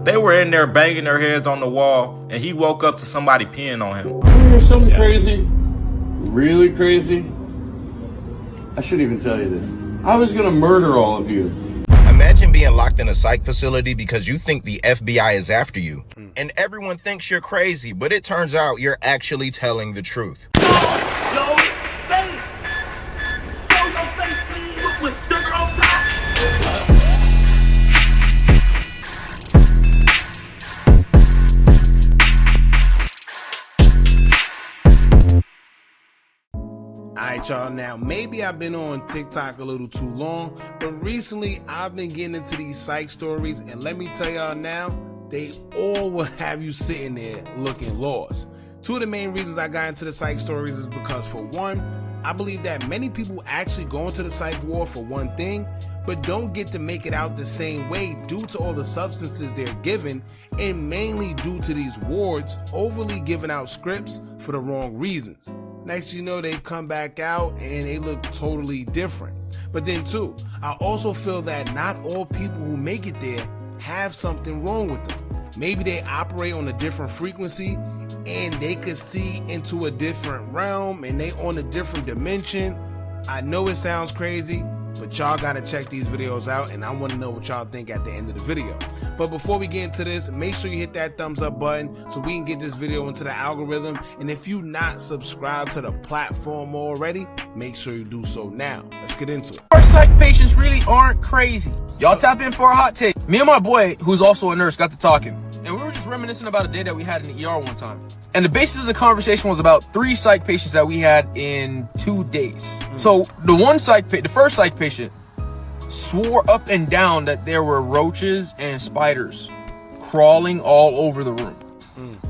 They were in there banging their heads on the wall, and he woke up to somebody peeing on him. You hear something crazy? Really crazy? I shouldn't even tell you this. I was gonna murder all of you. Imagine being locked in a psych facility because you think the FBI is after you. And everyone thinks you're crazy, but it turns out you're actually telling the truth. Alright y'all, now maybe I've been on TikTok a little too long, but recently I've been getting into these psych stories, and let me tell y'all now, they all will have you sitting there looking lost. Two of the main reasons I got into the psych stories is because, for one, I believe that many people actually go into the psych ward for one thing, but don't get to make it out the same way due to all the substances they're given, and mainly due to these wards overly giving out scripts for the wrong reasons. Next you know, they come back out and they look totally different. But then too, I also feel that not all people who make it there have something wrong with them. Maybe they operate on a different frequency and they could see into a different realm and they on a different dimension. I know it sounds crazy, but y'all gotta check these videos out, and I want to know what y'all think at the end of the video. But before we get into this, make sure you hit that thumbs up button so we can get this video into the algorithm. And if you not subscribed to the platform already, make sure you do so now. Let's get into it. Our psych patients really aren't crazy. Y'all tap in for a hot take. Me and my boy, who's also a nurse, got to talking, and we were just reminiscing about a day that we had in the ER one time. And the basis of the conversation was about 3 psych patients that we had in 2 days. So the first psych patient swore up and down that there were roaches and spiders crawling all over the room.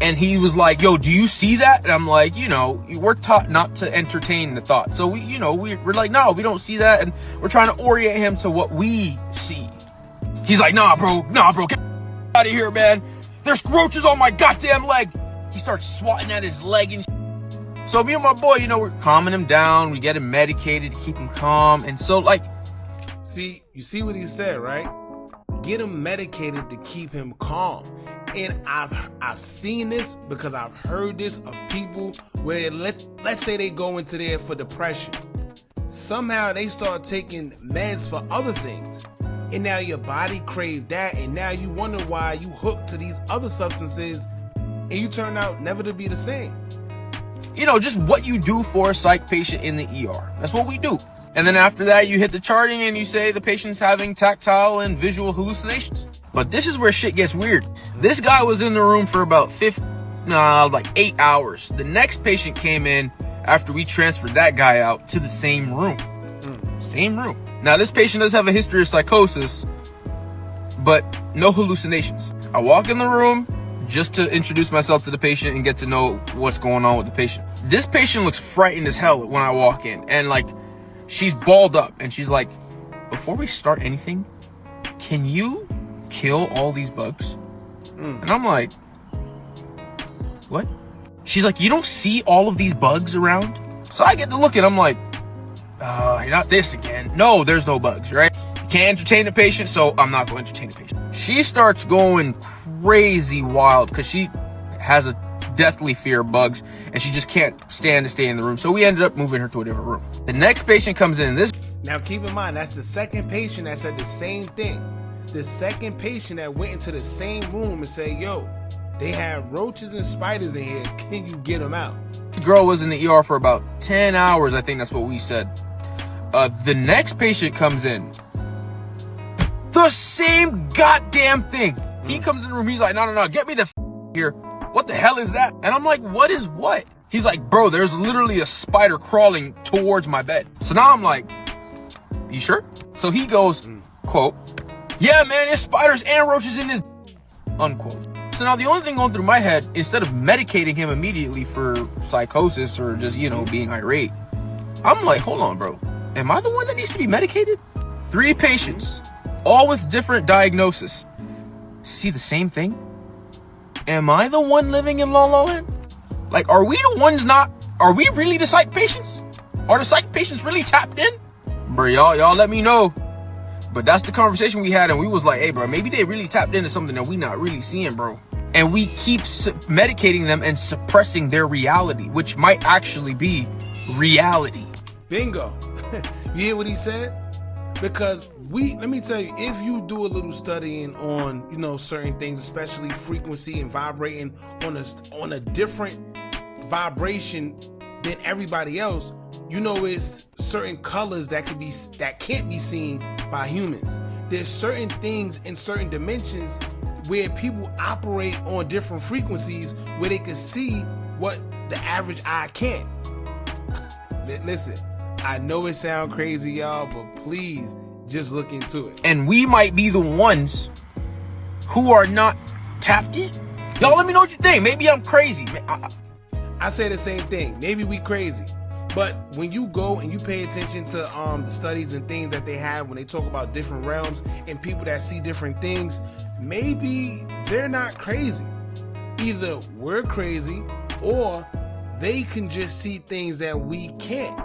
And he was like, yo, do you see that? And I'm like, you know, we're taught not to entertain the thought. So we're like, no, we don't see that. And we're trying to orient him to what we see. He's like, nah, bro, get out of here, man. There's roaches on my goddamn leg. He starts swatting at his leg and so me and my boy, we're calming him down. We get him medicated to keep him calm. And so you see what he said, right? Get him medicated to keep him calm. And I've seen this because I've heard this of people where let's say they go into there for depression. Somehow they start taking meds for other things. And now your body craved that, and now you wonder why you hooked to these other substances and you turn out never to be the same. Just what you do for a psych patient in the ER. That's what we do. And then after that, you hit the charting and you say the patient's having tactile and visual hallucinations. But this is where shit gets weird. This guy was in the room for about 8 hours. The next patient came in after we transferred that guy out to the same room. Same room. Now, this patient does have a history of psychosis, but no hallucinations. I walk in the room just to introduce myself to the patient and get to know what's going on with the patient. This patient looks frightened as hell when I walk in, and she's balled up and she's like, before we start anything, can you kill all these bugs? And I'm like, what? She's like, you don't see all of these bugs around? So I get to look and I'm like, not this again. No, there's no bugs, right? You can't entertain the patient, so I'm not going to entertain the patient. She starts going crazy wild because she has a deathly fear of bugs and she just can't stand to stay in the room. So we ended up moving her to a different room. The next patient comes in. Now keep in mind, that's the second patient that said the same thing. The second patient that went into the same room and said, yo, they have roaches and spiders in here. Can you get them out? The girl was in the ER for about 10 hours. I think that's what we said. The next patient comes in. The same goddamn thing. He comes in the room. He's like, no, get me the here. What the hell is that? And I'm like, what is what? He's like, bro, there's literally a spider crawling towards my bed. So now I'm like, you sure? So he goes, quote, yeah, man, there's spiders and roaches in this, unquote. So now the only thing going through my head, instead of medicating him immediately for psychosis or just, being irate, I'm like, hold on, bro. Am I the one that needs to be medicated? 3 patients, all with different diagnosis, see the same thing? Am I the one living in La La Land? Are we the ones are we really the psych patients? Are the psych patients really tapped in? Bro, y'all let me know. But that's the conversation we had, and we was like, hey, bro, maybe they really tapped into something that we not really seeing, bro. And we keep medicating them and suppressing their reality, which might actually be reality. Bingo. You hear what he said? Because let me tell you, if you do a little studying on, you know, certain things, especially frequency and vibrating on a different vibration than everybody else, you know, it's certain colors that can't be seen by humans. There's certain things in certain dimensions where people operate on different frequencies where they can see what the average eye can't. Listen, I know it sounds crazy, y'all, but please just look into it. And we might be the ones who are not tapped in. Y'all, let me know what you think. Maybe I'm crazy. I say the same thing. Maybe we crazy. But when you go and you pay attention to the studies and things that they have when they talk about different realms and people that see different things, maybe they're not crazy. Either we're crazy or they can just see things that we can't.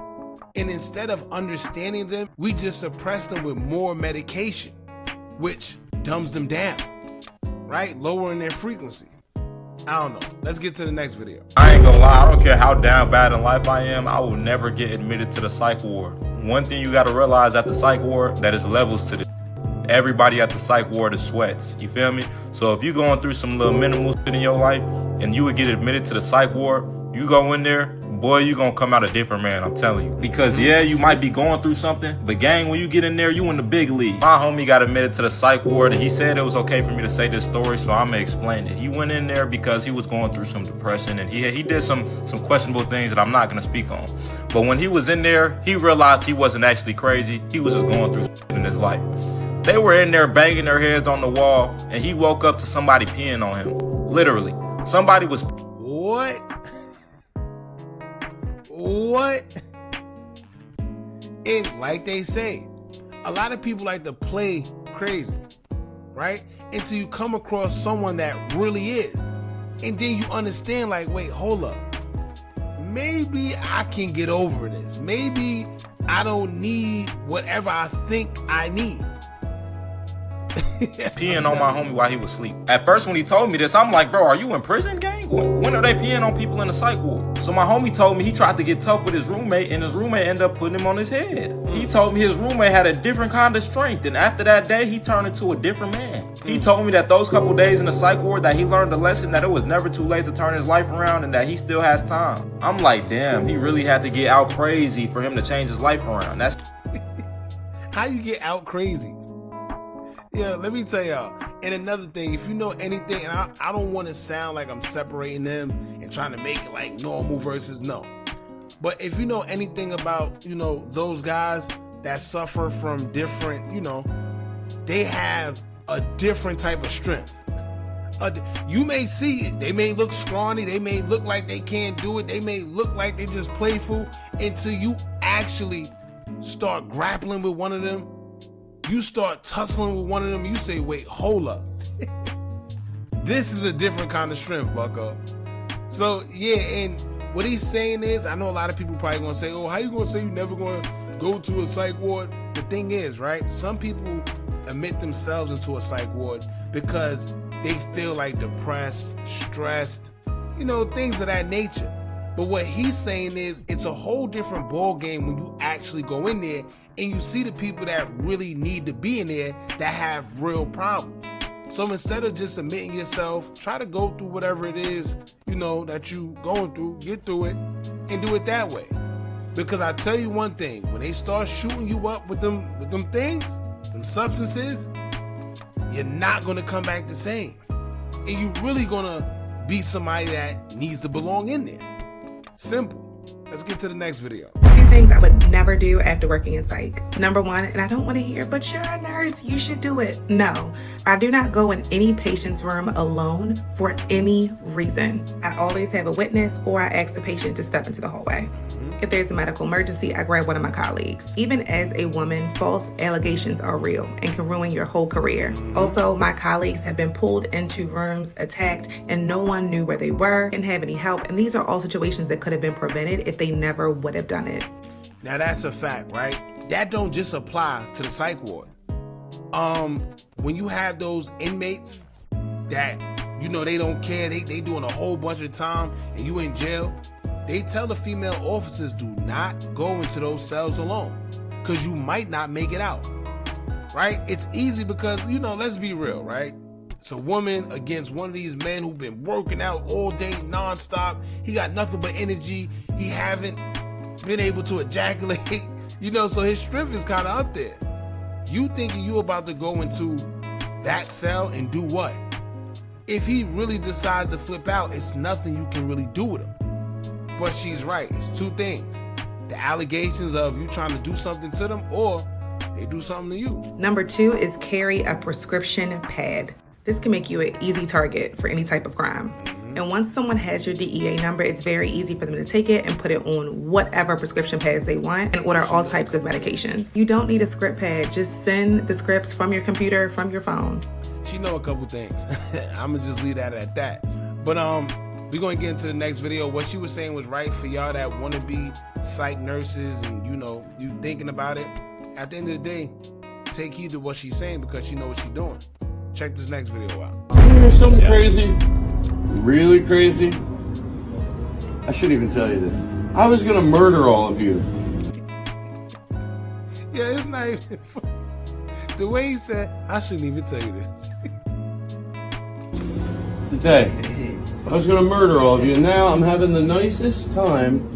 And instead of understanding them, we just suppress them with more medication, which dumbs them down, right? Lowering their frequency. I don't know. Let's get to the next video. I ain't gonna lie, I don't care how down bad in life I am, I will never get admitted to the psych ward. One thing you gotta realize at the psych ward, that is levels to this. Everybody at the psych ward is sweats, you feel me? So if you're going through some little minimal shit in your life and you would get admitted to the psych ward, you go in there, boy, you gonna come out a different man, I'm telling you. Because yeah, you might be going through something, but gang, when you get in there, you in the big league. My homie got admitted to the psych ward and he said it was okay for me to say this story, so I'm gonna explain it. He went in there because he was going through some depression and he did some questionable things that I'm not gonna speak on. But when he was in there, he realized he wasn't actually crazy, he was just going through shit in his life. They were in there banging their heads on the wall and he woke up to somebody peeing on him. Literally. Somebody was... What? And like they say, a lot of people like to play crazy, right? Until you come across someone that really is. And then you understand, like, wait, hold up. Maybe I can get over this. Maybe I don't need whatever I think I need. Peeing on my homie while he was asleep. At first when he told me this, I'm like, bro, are you in prison, gang? When are they peeing on people in the psych ward? So my homie told me he tried to get tough with his roommate and his roommate ended up putting him on his head. He told me his roommate had a different kind of strength and after that day, he turned into a different man. He told me that those couple days in the psych ward that he learned a lesson that it was never too late to turn his life around and that he still has time. I'm like, damn, he really had to get out crazy for him to change his life around. That's how you get out crazy. Yeah, let me tell y'all. And another thing, if you know anything, and I don't want to sound like I'm separating them and trying to make it like normal versus no. But if you know anything about, you know, those guys that suffer from different, you know, they have a different type of strength. You may see it, they may look scrawny, they may look like they can't do it, they may look like they just playful until you actually start grappling with one of them. You start tussling with one of them, you say, wait, hold up. This is a different kind of strength, bucko. So, yeah, and what he's saying is, I know a lot of people probably gonna say, oh, how you gonna say you never gonna go to a psych ward? The thing is, right, some people admit themselves into a psych ward because they feel like depressed, stressed, you know, things of that nature. But what he's saying is it's a whole different ball game when you actually go in there and you see the people that really need to be in there that have real problems. So instead of just admitting yourself, try to go through whatever it is, you know, that you going through, get through it and do it that way. Because I tell you one thing, when they start shooting you up with them things, them substances, you're not gonna come back the same. And you really gonna be somebody that needs to belong in there. Simple. Let's get to the next video. 2 things I would never do after working in psych. Number 1, and I don't want to hear, but you're a nurse, you should do it. No, I do not go in any patient's room alone for any reason. I always have a witness or I ask the patient to step into the hallway. If there's a medical emergency, I grab one of my colleagues. Even as a woman, false allegations are real and can ruin your whole career. Also, my colleagues have been pulled into rooms, attacked, and no one knew where they were, didn't have any help. And these are all situations that could have been prevented if they never would have done it. Now that's a fact, right? That don't just apply to the psych ward. When you have those inmates that, you know, they don't care, they doing a whole bunch of time and you in jail, they tell the female officers, do not go into those cells alone, because you might not make it out, right? It's easy because, you know, let's be real, right? It's a woman against one of these men who've been working out all day nonstop. He got nothing but energy. He haven't been able to ejaculate, you know, so his strength is kind of up there. You thinking you about to go into that cell and do what? If he really decides to flip out, it's nothing you can really do with him. But she's right. It's two things. The allegations of you trying to do something to them, or they do something to you. Number 2 is carry a prescription pad. This can make you an easy target for any type of crime. And once someone has your DEA number, it's very easy for them to take it and put it on whatever prescription pads they want and order all types of medications. You don't need a script pad. Just send the scripts from your computer, from your phone. She know a couple things. I'm gonna just leave that at that. But we're gonna get into the next video. What she was saying was right for y'all that want to be psych nurses and, you know, you thinking about it. At the end of the day, take heed to what she's saying because she know what she's doing. Check this next video out. Here's something crazy, really crazy. I shouldn't even tell you this. I was gonna murder all of you. Yeah, it's not even funny. The way he said, I shouldn't even tell you this. Today, I was gonna murder all of you, and now I'm having the nicest time.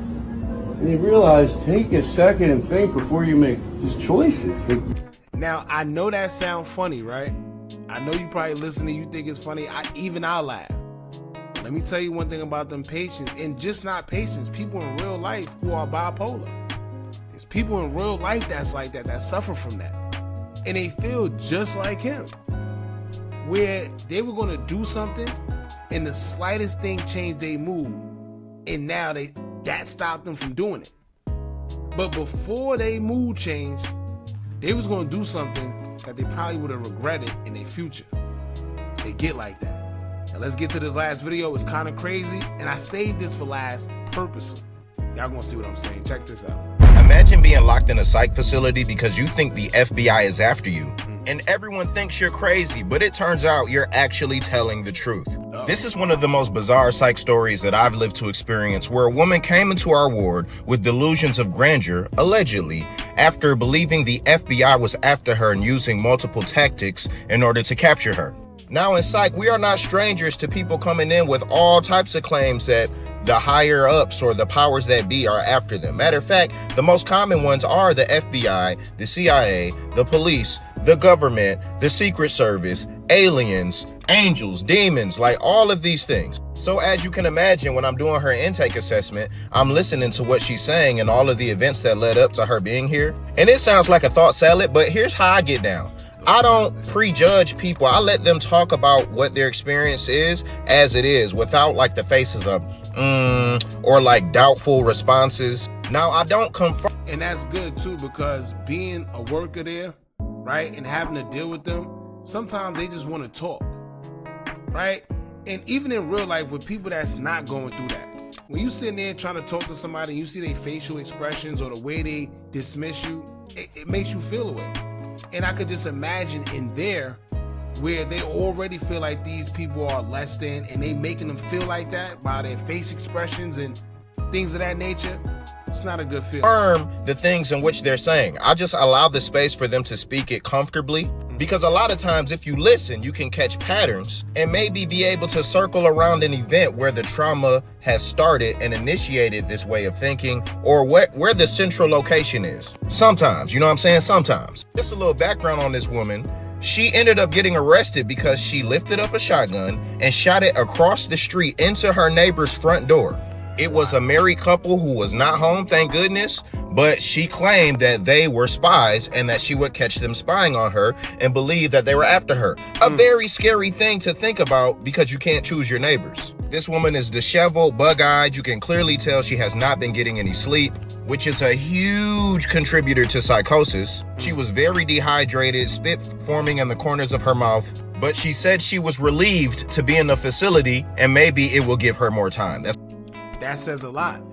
And you realize, take a second and think before you make just choices. Now, I know that sounds funny, right? I know you probably listening, you think it's funny. I'll laugh. Let me tell you one thing about them patients, and just not patients, people in real life who are bipolar. There's people in real life that's like that, that suffer from that. And they feel just like him, where they were gonna do something and the slightest thing changed their mood, and now that stopped them from doing it. But before they mood changed, they was gonna do something that they probably would have regretted in their future. They get like that. Now let's get to this last video. It's kind of crazy, and I saved this for last purposely. Y'all gonna see what I'm saying. Check this out. Imagine being locked in a psych facility because you think the FBI is after you. And everyone thinks you're crazy, but it turns out you're actually telling the truth. This is one of the most bizarre psych stories that I've lived to experience, where a woman came into our ward with delusions of grandeur, allegedly, after believing the FBI was after her and using multiple tactics in order to capture her. Now in psych, we are not strangers to people coming in with all types of claims that the higher ups or the powers that be are after them. Matter of fact, the most common ones are the FBI, the CIA, the police, the government, the Secret Service, aliens, angels, demons, like all of these things. So as you can imagine, when I'm doing her intake assessment, I'm listening to what she's saying and all of the events that led up to her being here. And it sounds like a thought salad, but here's how I get down. I don't prejudge people. I let them talk about what their experience is as it is, without like the faces of or like doubtful responses. Now I don't confirm. And that's good too, because being a worker there, right, and having to deal with them, sometimes they just want to talk, right? And even in real life with people that's not going through that, when you sitting there trying to talk to somebody and you see their facial expressions or the way they dismiss you, it makes you feel away. And I could just imagine in there where they already feel like these people are less than, and they making them feel like that by their face expressions and things of that nature. It's not a good feeling. Confirm the things in which they're saying. I just allow the space for them to speak it comfortably, because a lot of times if you listen, you can catch patterns and maybe be able to circle around an event where the trauma has started and initiated this way of thinking, or where the central location is. Sometimes, you know what I'm saying? Sometimes. Just a little background on this woman. She ended up getting arrested because she lifted up a shotgun and shot it across the street into her neighbor's front door. It was a married couple who was not home, thank goodness, but she claimed that they were spies and that she would catch them spying on her and believe that they were after her. A very scary thing to think about, because you can't choose your neighbors. This woman is disheveled, bug-eyed. You can clearly tell she has not been getting any sleep, which is a huge contributor to psychosis. She was very dehydrated, spit forming in the corners of her mouth, but she said she was relieved to be in the facility and maybe it will give her more time. That says a lot,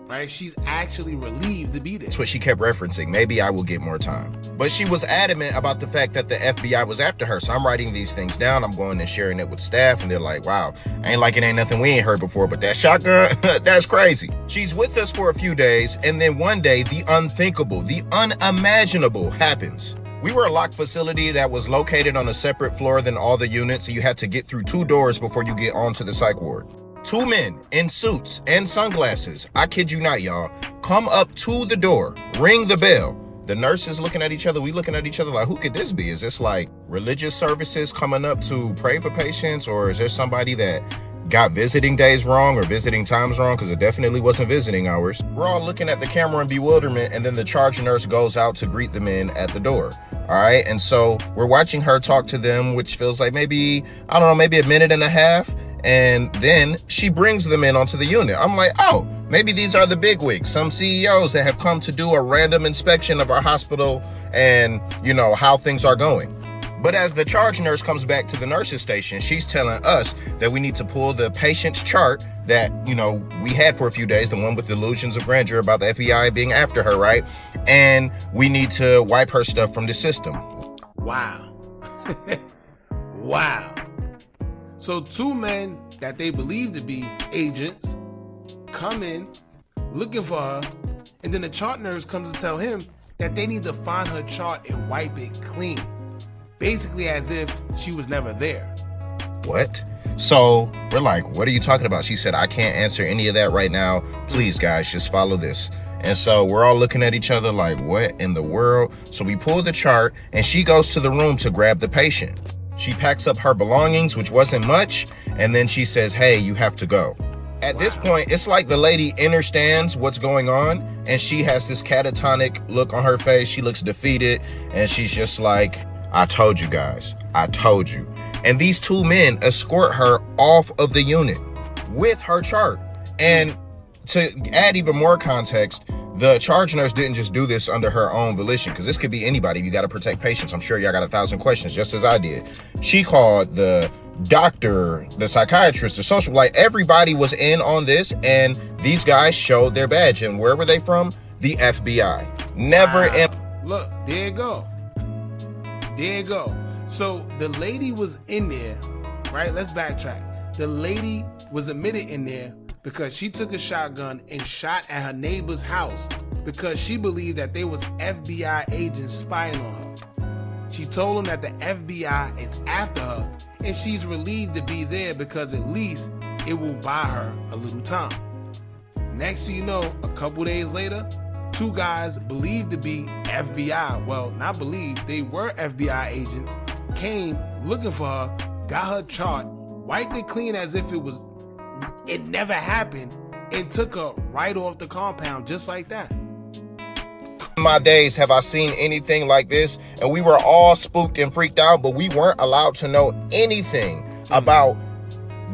right? She's actually relieved to be there. That's what she kept referencing. Maybe I will get more time. But she was adamant about the fact that the FBI was after her. So I'm writing these things down. I'm going and sharing it with staff. And they're like, wow, ain't like it ain't nothing we ain't heard before. But that shotgun, that's crazy. She's with us for a few days. And then one day, the unthinkable, the unimaginable happens. We were a locked facility that was located on a separate floor than all the units. So you had to get through 2 doors before you get onto the psych ward. 2 men in suits and sunglasses, I kid you not, y'all, come up to the door, ring the bell. The nurses looking at each other, we looking at each other like, who could this be? Is this like religious services coming up to pray for patients? Or is there somebody that got visiting days wrong or visiting times wrong? Because it definitely wasn't visiting hours. We're all looking at the camera in bewilderment, and then the charge nurse goes out to greet the men at the door. All right, and so we're watching her talk to them, which feels like maybe, I don't know, maybe a minute and a half. And then she brings them in onto the unit. I'm like, oh, maybe these are the bigwigs, some CEOs that have come to do a random inspection of our hospital and, you know, how things are going. But as the charge nurse comes back to the nurses station, she's telling us that we need to pull the patient's chart that, you know, we had for a few days, the one with delusions of grandeur about the FBI being after her, right? And we need to wipe her stuff from the system. Wow. Wow. So 2 men that they believe to be agents come in looking for her, and then the chart nurse comes to tell him that they need to find her chart and wipe it clean. Basically as if she was never there. What? So we're like, what are you talking about? She said, I can't answer any of that right now. Please, guys, just follow this. And so we're all looking at each other like, what in the world? So we pull the chart and she goes to the room to grab the patient. She packs up her belongings, which wasn't much, and then she says, hey, you have to go. At this point, it's like the lady understands what's going on, and she has this catatonic look on her face. She looks defeated, and she's just like, I told you guys, I told you. And these 2 men escort her off of the unit with her chart. And to add even more context, the charge nurse didn't just do this under her own volition, because this could be anybody. You got to protect patients. I'm sure y'all got 1,000 questions, just as I did. She called the doctor, the psychiatrist, the social, like everybody was in on this, and these guys showed their badge. And where were they from? The FBI. Never. Look, there you go. There you go. So the lady was in there, right? Let's backtrack. The lady was admitted in there because she took a shotgun and shot at her neighbor's house because she believed that there was FBI agents spying on her. She told them that the FBI is after her, and she's relieved to be there because at least it will buy her a little time. Next thing you know, a couple days later, 2 guys believed to be FBI, well, not believed, they were FBI agents, came looking for her, got her chart, wiped it clean as if it never happened, and took her right off the compound just like that. In my days, have I seen anything like this? And we were all spooked and freaked out, but we weren't allowed to know anything about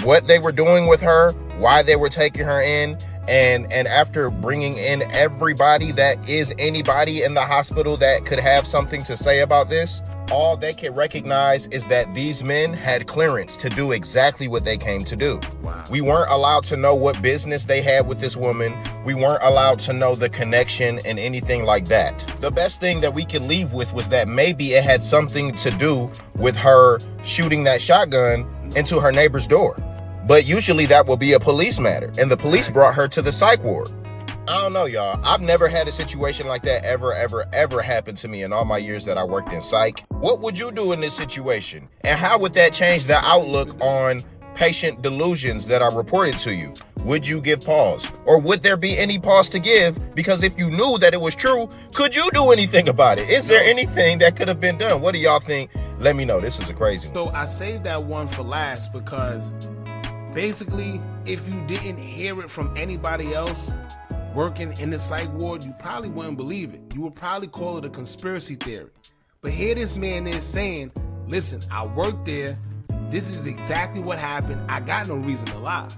what they were doing with her, why they were taking her in. And after bringing in everybody that is anybody in the hospital that could have something to say about this, all they can recognize is that these men had clearance to do exactly what they came to do. Wow. We weren't allowed to know what business they had with this woman. We weren't allowed to know the connection and anything like that. The best thing that we could leave with was that maybe it had something to do with her shooting that shotgun into her neighbor's door. But usually that will be a police matter, and the police brought her to the psych ward. I don't know, y'all. I've never had a situation like that ever happen to me in all my years that I worked in psych. What would you do in this situation? And how would that change the outlook on patient delusions that are reported to you? Would you give pause? Or would there be any pause to give? Because if you knew that it was true, could you do anything about it? Is there anything that could have been done? What do y'all think? Let me know. This is a crazy one. So I saved that one for last because basically, if you didn't hear it from anybody else working in the psych ward, you probably wouldn't believe it. You would probably call it a conspiracy theory. But here this man is saying, listen, I worked there. This is exactly what happened. I got no reason to lie.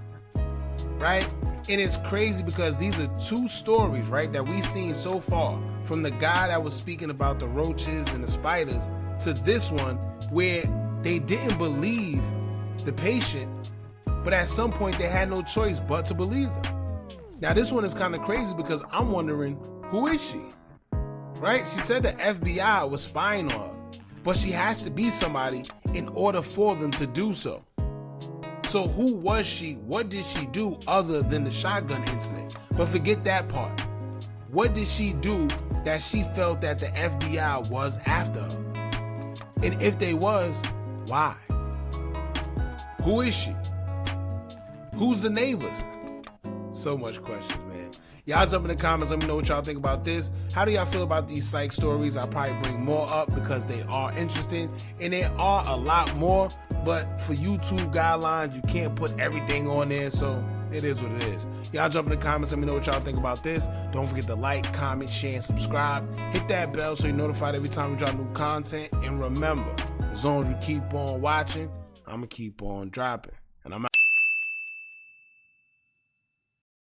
Right? And it's crazy because these are 2 stories, right, that we've seen so far. From the guy that was speaking about the roaches and the spiders to this one where they didn't believe the patient, but at some point they had no choice but to believe them. Now this one is kind of crazy because I'm wondering, who is she? right? She said the FBI was spying on her, but she has to be somebody in order for them to do so. So who was she? What did she do other than the shotgun incident? But forget that part. What did she do that she felt that the FBI was after her? And if they was, why? Who is she? Who's the neighbors? So much questions, man. Y'all jump in the comments, let me know what y'all think about this. How do y'all feel about these psych stories? I'll probably bring more up because they are interesting, and there are a lot more, but for YouTube guidelines, you can't put everything on there, so it is what it is. Y'all jump in the comments, let me know what y'all think about this. Don't forget to like, comment, share, and subscribe. Hit that bell so you're notified every time we drop new content, and remember, as long as you keep on watching, I'm gonna keep on dropping, and I'm out.